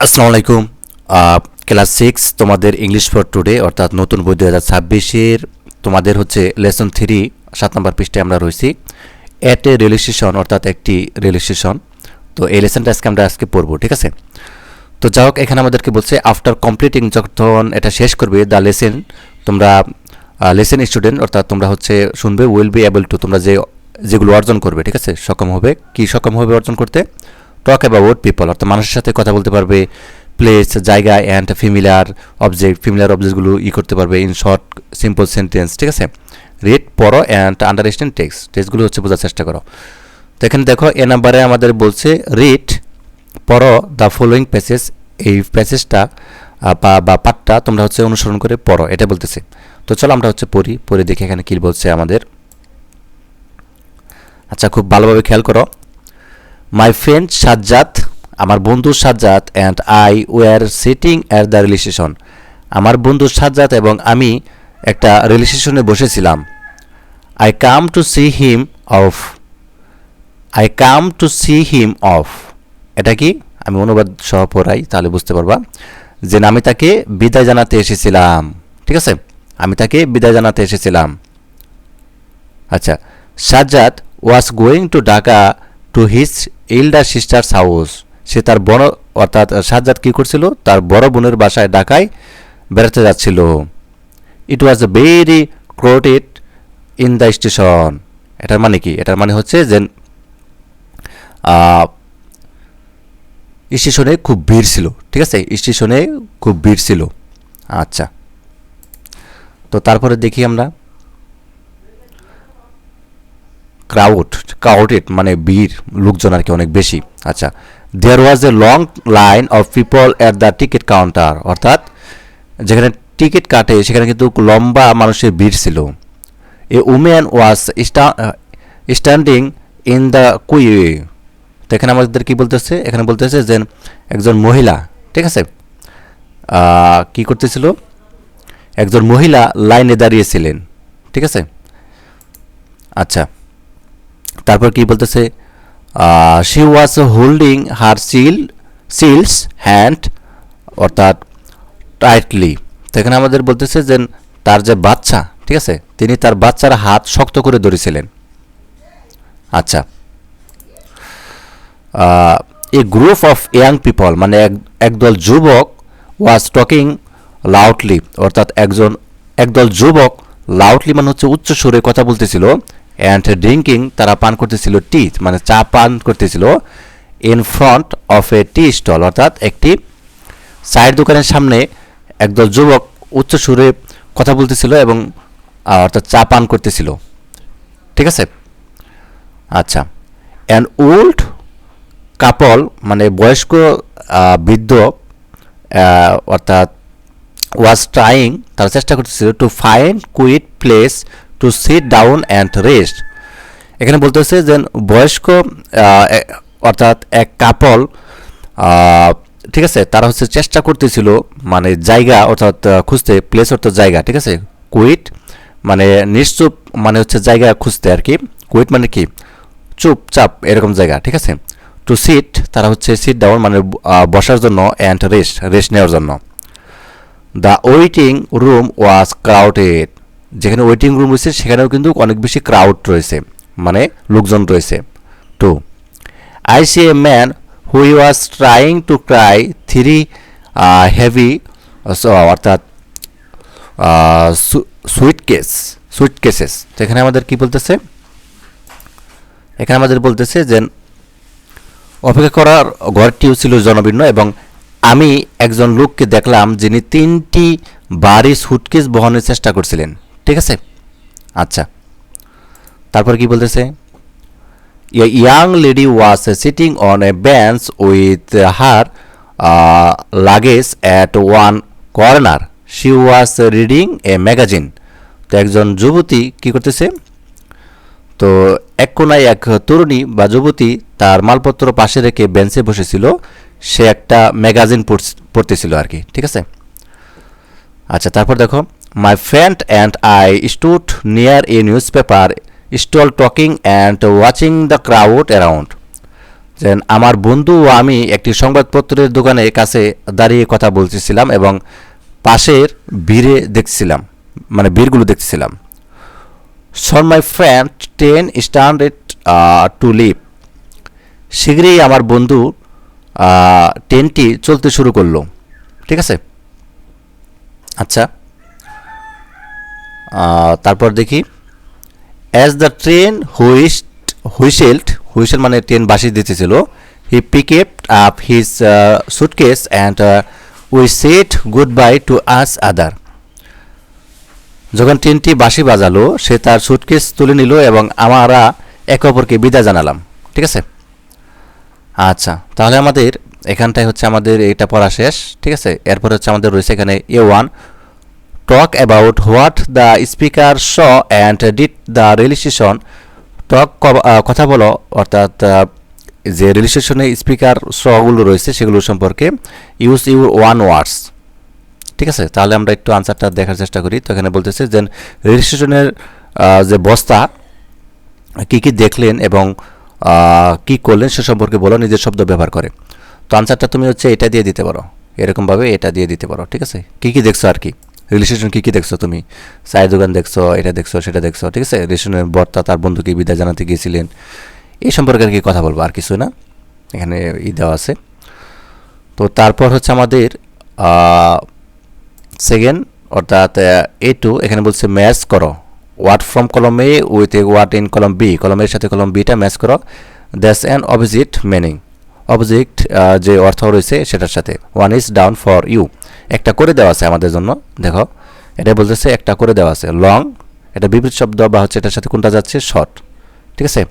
আসসালামু আলাইকুম। ক্লাস 6 তোমাদের ইংলিশ ফর টুডে অর্থাৎ নতুন বই 2026-এর তোমাদের হচ্ছে লেসন 3 7 নম্বর পৃষ্ঠায় আমরা রয়েছি। এট এ রিলেশন অর্থাৎ একটি রিলেশন। তো এই লেসনটা আজকে পড়বো, ঠিক আছে? তো যাই হোক, এখানে আমাদেরকে বলছে আফটার কমপ্লিটিং, যখন এটা শেষ করবে দ্য লেসন, তোমরা লেসন স্টুডেন্ট অর্থাৎ তোমরা হচ্ছে শুনবে উইল বি এবল টু, তোমরা যেগুলো অর্জন করবে, ঠিক আছে, সক্ষম হবে অর্জন করতে। টক অ্যাবাউট পিপল অর্থাৎ মানুষের সাথে কথা বলতে পারবে, প্লেস জায়গা, অ্যান্ড ফিমিলার অবজেক্টগুলো করতে পারবে ইন শর্ট সিম্পল সেন্টেন্স, ঠিক আছে। রিড, পড়ো, অ্যান্ড আন্ডারস্ট্যান্ড টেক্সটগুলো হচ্ছে বোঝার চেষ্টা করো। তো এখানে দেখো এ নাম্বারে আমাদের বলছে রিড, পড়ো দ্য ফলোয়িং প্যাসেজ, এই প্যাসেজটা বা পাঠটা তোমরা হচ্ছে অনুসরণ করে পড়ো, এটা বলতেছে। তো চলো আমরা হচ্ছে পড়ে দেখি এখানে কী বলছে আমাদের। আচ্ছা, খুব ভালোভাবে খেয়াল করো। মাই ফ্রেন্ড সাজ্জাদ, আমার বন্ধু Sajjad, and I were sitting at the relation, আমার বন্ধু সাজ্জাদ এবং আমি একটা রিলেশনে বসেছিলাম। I come to see him off, এটা কি আমি অনুবাদ সহ পড়াই, তাহলে বুঝতে পারবা যে আমি তাকে বিদায় জানাতে এসেছিলাম, ঠিক আছে, আমি তাকে বিদায় জানাতে এসেছিলাম। আচ্ছা, Sajjad was going to Dhaka to his elder sister's house, সে তার বড় অর্থাৎ সাজ্জাদ কী করছিল, তার বড় বোনের বাসায় ঢাকায় বেড়াতে যাচ্ছিল। It was very crowded in the station, এটার মানে কি? এটার মানে হচ্ছে যে স্টেশনে খুব ভিড় ছিল, ঠিক আছে, স্টেশনে খুব ভিড় ছিল। আচ্ছা, তো তারপরে দেখি আমরা ক্রাউডেড মানে ভিড়, লোকজন আর কি অনেক বেশি। আচ্ছা, there was a long line of people at the ticket counter, অর্থাৎ যেখানে টিকিট কাটে সেখানে কিন্তু লম্বা মানুষের ভিড় ছিল। A women was standing in the queue, তো এখানে আমাদের কী বলতেছে? এখানে বলতেছে যে একজন মহিলা, ঠিক আছে, কি করতেছিল? একজন মহিলা লাইনে দাঁড়িয়েছিলেন, ঠিক আছে। আচ্ছা, তারপর কি বলতেছে? She was holding her seals hand, অর্থাৎ টাইটলি, তো এখানে আমাদের বলতেছে যে তার যে বাচ্চা, ঠিক আছে, তিনি তার বাচ্চার হাত শক্ত করে ধরেছিলেন। আচ্ছা, এ গ্রুপ অফ ইয়াং পিপল মানে একদল যুবক ওয়াজ টকিং লাউডলি, অর্থাৎ একদল যুবক লাউডলি মানে হচ্ছে উচ্চ সুরে কথা বলতেছিল। অ্যান্ড ড্রিঙ্কিং, তারা পান করতেছিল, টি মানে চা পান করতেছিল। In front of a tea stall, অর্থাৎ একটি চায়ের দোকানের সামনে একদল যুবক উচ্চ সুরে কথা বলতেছিল এবং অর্থাৎ চা পান করতেছিল, ঠিক আছে। আচ্ছা, অ্যান ওল্ড কাপল মানে বয়স্ক বৃদ্ধ, অর্থাৎ ওয়াজ ট্রাইং, তারা চেষ্টা করতেছিল to find quiet place to sit down and rest. এখানে বলতেছে যে বয়স্ক অর্থাৎ এক কাপল, ঠিক আছে, তারা হচ্ছে চেষ্টা করতেছিল মানে জায়গা অর্থাৎ খুঁজতে, প্লেস অর্থাৎ জায়গা, ঠিক আছে। কুইট মানে নিশ্চুপ মানে হচ্ছে জায়গা খুঁজতে আর কি। কুইট মানে কি? চুপচাপ এরকম জায়গা, ঠিক আছে। টু সিট, তারা হচ্ছে সিট ডাউন মানে বসার জন্য, অ্যান্ড রেস্ট নেওয়ার জন্য। The waiting room was crowded, যেখানে ওয়েটিং রুম রয়েছে সেখানেও কিন্তু অনেক বেশি ক্রাউড রয়েছে মানে লোকজন রয়েছে। Two, I see a man who was trying to carry three heavy, অর্থাৎ সুইটকেসেস, তো এখানে আমাদের কি বলতেছে? এখানে আমাদের বলতেছে যে অপেক্ষা করার ঘরটিও ছিল জনবীর্ণ এবং আমি একজন লোককে দেখলাম যিনি 3টি ভারী সুটকেস বহনের চেষ্টা করছিলেন, ঠিক আছে। আচ্ছা, তারপর কি বলতেছে? A young lady was sitting on a bench with her luggage at one corner, she was reading a magazine, তো একজন যুবতী কি করতেছে? তো এক কোনায় এক তরুণী বা যুবতী তার মালপত্র পাশে রেখে বেঞ্চে বসেছিল, সে একটা ম্যাগাজিন পড়তেছিল আর কি, ঠিক আছে। আচ্ছা, তারপর দেখো, my friend and I stood near a newspaper stall talking and watching the crowd around, যে আমার বন্ধু ও আমি একটি সংবাদপত্রের দোকানের কাছে দাঁড়িয়ে কথা বলতেছিলাম এবং পাশের ভিড়ে দেখছিলাম, মানে ভিড়গুলো দেখছিলাম। Soon my friend train started to leave. শীঘ্রই আমার বন্ধু ট্রেনটি চলতে শুরু করলো। ঠিক আছে, আচ্ছা, তারপর দেখি, অ্যাজ দ্য ট্রেন হুইসেল মানে ট্রেন বাঁশি দিতেছিল, he picked up his suitcase and we said good bye to us other. যখন ট্রেনটি বাঁশি বাজালো সে তার সুটকেস তুলে নিল এবং আমরা একে অপরকে বিদায় জানালাম। ঠিক আছে, আচ্ছা, তাহলে আমাদের এখানটায় হচ্ছে আমাদের এটা পড়া শেষ। ঠিক আছে, এরপর হচ্ছে আমাদের রয়েছে এখানে A1, talk about what the speaker saw and did the rail station. Talk কথা বলো, অর্থাৎ যে রেলিস্টেশনে স্পিকার শগুলো রয়েছে সেগুলো সম্পর্কে। ইউজ ইউর ওয়ান ওয়ার্ডস। ঠিক আছে, তাহলে আমরা একটু আনসারটা দেখার চেষ্টা করি। তো এখানে বলতেছে যে রেজিস্ট্রেশনের যে বস্তা কি কি দেখলেন এবং কি করলেন সে সম্পর্কে বলো নিজের শব্দ ব্যবহার করে। তো আনসারটা তুমি হচ্ছে এটা দিয়ে দিতে পারো, এরকমভাবে এটা দিয়ে দিতে পারো। ঠিক আছে, কি কি দেখছো আর কি, রিলেশন কী কী দেখছো তুমি, চায়ের দোকান দেখছো, এটা দেখছো, সেটা দেখছো। ঠিক আছে, রিলেশনের বর্তা তার বন্ধুকে বিদায় জানাতে গিয়েছিলেন, এই সম্পর্কে আর কি কথা বলবো, আর কিছু না। এখানে দেওয়া আছে। তো তারপর হচ্ছে আমাদের সেকেন্ড, অর্থাৎ A2, এখানে বলছে ম্যাচ করো word from column A with a word in column B. Column এর সাথে কলম বিটা ম্যাচ করো। That's an opposite meaning. Opposite যে অর্থ রয়েছে সেটার সাথে। One is done for you, একটা করে দেওয়া আছে আমাদের জন্য। দেখো, এটা বলতেছে একটা করে দেওয়া আছে। লং, এটা বিপরীত শব্দ বা হচ্ছে এটার সাথে কোনটা যাচ্ছে, শর্ট। ঠিক আছে,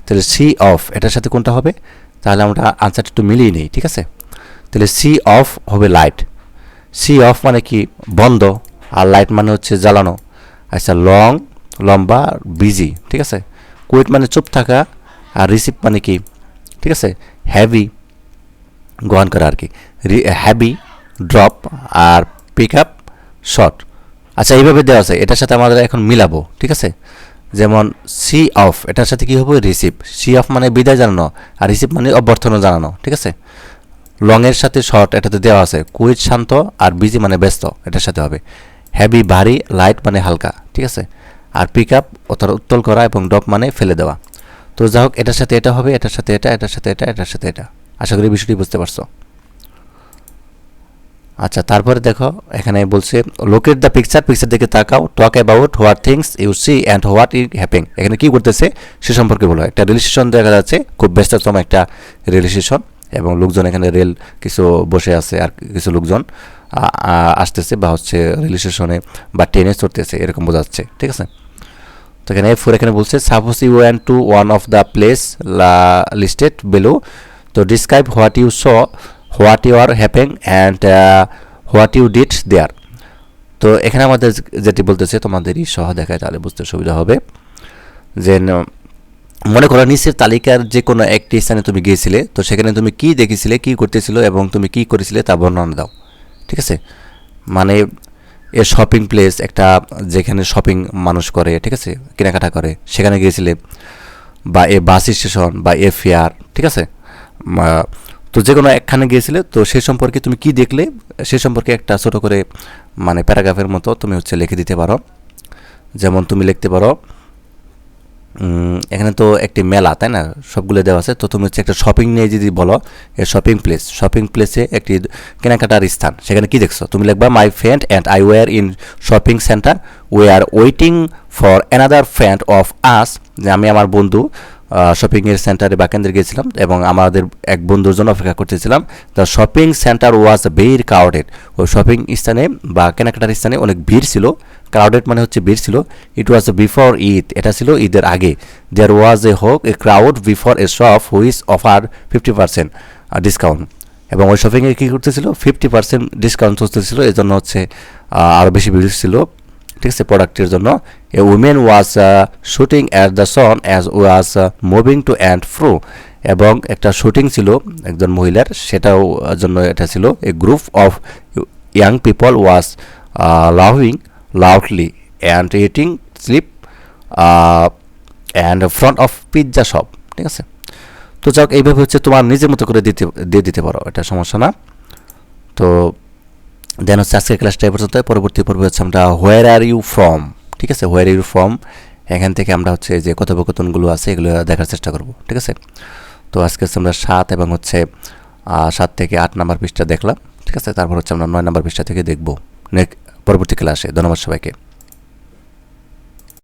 তাহলে সি অফ এটার সাথে কোনটা হবে, তাহলে আমরা আনসারটা একটু মিলিয়ে নিই। ঠিক আছে, তাহলে সি অফ হবে লাইট। সি অফ মানে কি, বন্ধ, আর লাইট মানে হচ্ছে জ্বালানো। আচ্ছা, লং লম্বা, বিজি। ঠিক আছে, কুইট মানে চুপ থাকা, আর রিসিভ মানে কি, ঠিক আছে, হ্যাভি গ্রহণ করা আর কি। হ্যাভি ড্রপ, আর পিক আপ শর্ট। আচ্ছা, এইভাবে দেওয়া আছে, এটার সাথে আমাদের এখন মিলাবো। ঠিক আছে, যেমন সি অফ এটার সাথে কী হবে, রিসিভ। সি অফ মানে বিদায় জানানো, আর রিসিভ মানে অভ্যর্থনা জানানো। ঠিক আছে, লংয়ের সাথে শর্ট এটাতে দেওয়া আছে। কুইট শান্ত, আর বিজি মানে ব্যস্ত, এটার সাথে হবে। হ্যাভি ভারী, লাইট মানে হালকা। ঠিক আছে, আর পিক আপ অর্থাৎ উত্তোল করা, এবং ড্রপ মানে ফেলে দেওয়া। তো যাই হোক, এটার সাথে এটা হবে, এটার সাথে এটা, এটার সাথে এটা, এটার সাথে এটা। আশা করি বিষয়টি বুঝতে পারছো। আচ্ছা, তারপরে দেখো এখানে বলছে লোকেট দ্য পিকচার, পিকচার দিকে তাকাও। Talk about what things you see and what is happening. এখানে কি করতেছে সে সম্পর্কে বলো। একটা রিলেশন দেখা যাচ্ছে, খুব ব্যস্ততম একটা রিলেশন, এবং লোকজন এখানে রেল কিছু বসে আছে, আর কিছু লোকজন আসতেছে বা হচ্ছে রিলেশনে বা ট্রেনে চড়তেছে, এরকম বোঝাচ্ছে। ঠিক আছে, তো এখানে ফোর এখানে বলছে suppose you went to one of the place listed below, তো describe what you saw, what you are happen, and what you did there. তো এখানে আমাদের যেটি বলতেছে তোমাদেরই সহ দেখায়, তাহলে বুঝতে সুবিধা হবে। যে মনে করো নিচের তালিকার যে কোনো একটি স্থানে তুমি গিয়েছিলে, তো সেখানে তুমি কি দেখেছিলে, কি করতেছিল এবং তুমি কি করেছিলে তা বর্ণনা দাও। ঠিক আছে, মানে এ শপিং প্লেস, একটা যেখানে শপিং মানুষ করে, ঠিক আছে, কেনাকাটা করে, সেখানে গিয়েছিলে, বা এ বাস স্টেশন, বা এ ফেয়ার। ঠিক আছে, তো যে কোনো একখানে গিয়েছিলে, তো সে সম্পর্কে তুমি কি দেখলে সে সম্পর্কে একটা ছোটো করে মানে প্যারাগ্রাফের মতো তুমি হচ্ছে লিখে দিতে পারো। যেমন তুমি লিখতে পারো, এখানে তো একটি মেলা, তাই না, সবগুলো দেওয়া আছে। তো তুমি হচ্ছে একটা শপিং নিয়ে যদি বলো, এ শপিং প্লেস, শপিং প্লেসে একটি কেনাকাটার স্থান, সেখানে কি দেখছো তুমি লিখবা মাই friend and I war in shopping centre, we are waiting for another friend of us. যে আমি আমার বন্ধু শপিংয়ের সেন্টারে বা কেন্দ্রে গিয়েছিলাম এবং আমাদের এক বন্ধুর জন্য অপেক্ষা করতেছিলাম। The shopping centre was very crowded. ওই শপিং স্থানে বা কেনাকাটার স্থানে অনেক ভিড় ছিল। ক্রাউডেড মানে হচ্ছে ভিড় ছিল। ইট ওয়াজ বিফোর ঈদ, এটা ছিল ঈদের আগে। There was a crowd before a shop which offer 50% discount. এবং ওই শপিংয়ে কী করতেছিল, 50% ডিসকাউন্ট চলতেছিল, এই জন্য হচ্ছে আরও বেশি ভিড় ছিল। ঠিক আছে, প্রোডাক্টের জন্য। A women was shooting at the son as was moving to and fro. এবং একটা শুটিং ছিল একজন মহিলার, সেটাও জন্য এটা ছিল। A group of young people was loving loudly and eating slip and front of pizza shop. ঠিক আছে, তো যাক, এইভাবে হচ্ছে তোমার নিজের মতো করে দিয়ে দিতে পারো, এটা সমস্যা না। তো দেন হচ্ছে আজকের ক্লাসটা এই পর্যন্ত। পরবর্তী পর্বে হচ্ছে আমরা হোয়ার আর ইউ ফ্রম, ঠিক আছে, হোয়ার আর ইউ ফ্রম, এখান থেকে আমরা হচ্ছে যে কথোপকথনগুলো আছে এগুলো দেখার চেষ্টা করব, ঠিক আছে। তো আজকে হচ্ছে আমরা 7 এবং হচ্ছে 7 থেকে 8 নাম্বার পৃষ্ঠা দেখলাম, ঠিক আছে। তারপর হচ্ছে আমরা 9 নাম্বার পৃষ্ঠা থেকে দেখব পরবর্তী ক্লাসে। ধন্যবাদ সবাইকে।